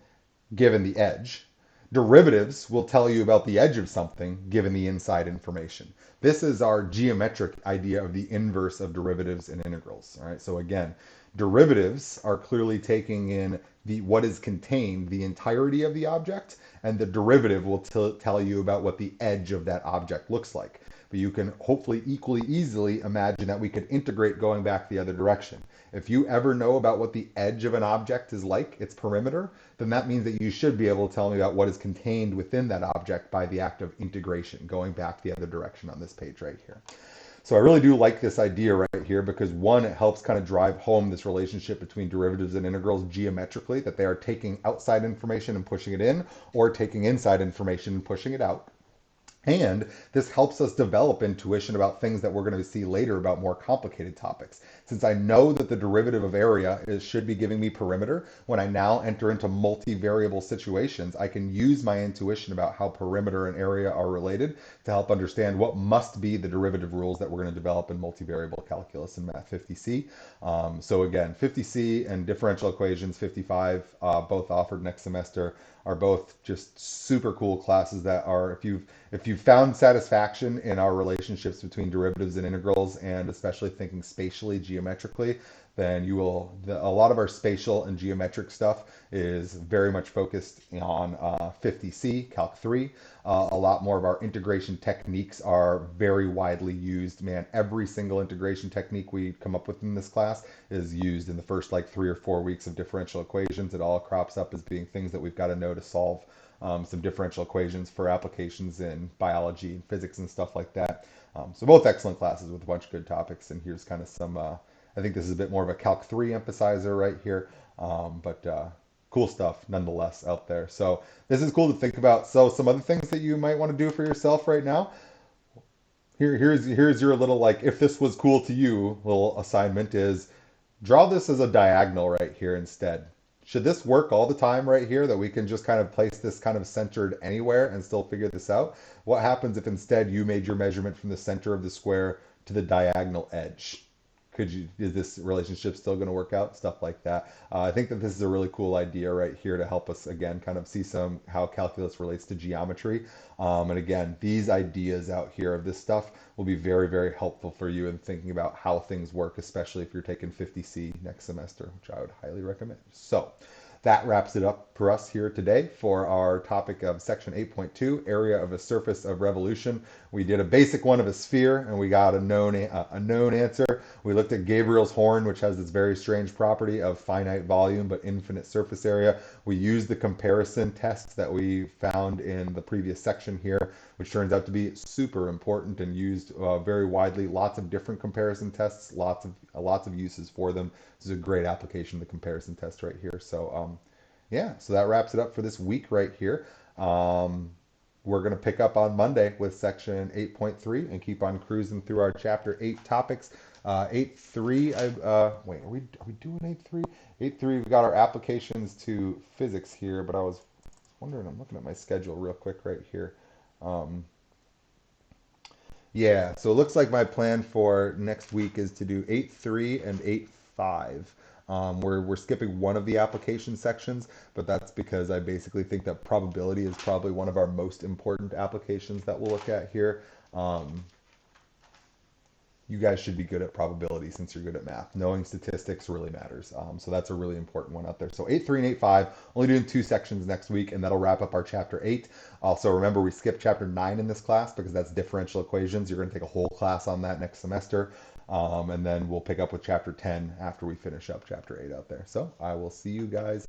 given the edge. Derivatives will tell you about the edge of something given the inside information. This is our geometric idea of the inverse of derivatives and integrals. All right. So again, derivatives are clearly taking in the what is contained, the entirety of the object, and the derivative will tell you about what the edge of that object looks like. But you can hopefully equally easily imagine that we could integrate going back the other direction. If you ever know about what the edge of an object is like, its perimeter, then that means that you should be able to tell me about what is contained within that object by the act of integration, going back the other direction on this page right here. So I really do like this idea right here because one, it helps kind of drive home this relationship between derivatives and integrals geometrically, that they are taking outside information and pushing it in, or taking inside information and pushing it out. And this helps us develop intuition about things that we're going to see later about more complicated topics. Since I know that the derivative of area should be giving me perimeter, when I now enter into multivariable situations, I can use my intuition about how perimeter and area are related to help understand what must be the derivative rules that we're going to develop in multivariable calculus and Math 50C. So again, 50C and differential equations 55, both offered next semester, are both just super cool classes that are, if you've found satisfaction in our relationships between derivatives and integrals, and especially thinking spatially, geometrically, then you will, a lot of our spatial and geometric stuff is very much focused on 50C, Calc 3. A lot more of our integration techniques are very widely used. Man, every single integration technique we come up with in this class is used in the first like 3 or 4 weeks of differential equations. It all crops up as being things that we've got to know to solve some differential equations for applications in biology and physics and stuff like that. So both excellent classes with a bunch of good topics. And here's kind of some, I think this is a bit more of a Calc 3 emphasizer right here, but cool stuff nonetheless out there. So this is cool to think about. So some other things that you might want to do for yourself right now. Here's your little, like, if this was cool to you, little assignment is draw this as a diagonal right here instead. Should this work all the time right here, that we can just kind of place this kind of centered anywhere and still figure this out? What happens if instead you made your measurement from the center of the square to the diagonal edge? Is this relationship still going to work out? Stuff like that. I think that this is a really cool idea right here to help us, again, kind of see some how calculus relates to geometry. And again, these ideas out here of this stuff will be very, very helpful for you in thinking about how things work, especially if you're taking 50C next semester, which I would highly recommend. So that wraps it up for us here today for our topic of section 8.2, area of a surface of revolution. We did a basic one of a sphere, and we got a known answer. We looked at Gabriel's horn, which has this very strange property of finite volume but infinite surface area. We used the comparison tests that we found in the previous section here, which turns out to be super important and used very widely. Lots of different comparison tests, lots of uses for them. This is a great application of the comparison test right here. So yeah, so that wraps it up for this week right here. We're going to pick up on Monday with section 8.3 and keep on cruising through our chapter 8 topics. 8.3, wait, are we doing 8.3? 8.3, we've got our applications to physics here, but I was wondering, I'm looking at my schedule real quick right here. Yeah, so it looks like my plan for next week is to do 8.3 and 8.5. We're skipping one of the application sections, but that's because I basically think that probability is probably one of our most important applications that we'll look at here. Um, you guys should be good at probability since you're good at math. Knowing statistics really matters. So that's a really important one out there. So 8.3 and 8.5, only doing two sections next week, and that'll wrap up our chapter 8. Also, remember we skipped chapter 9 in this class because that's differential equations. You're going to take a whole class on that next semester. And then we'll pick up with chapter 10 after we finish up chapter 8 out there. So I will see you guys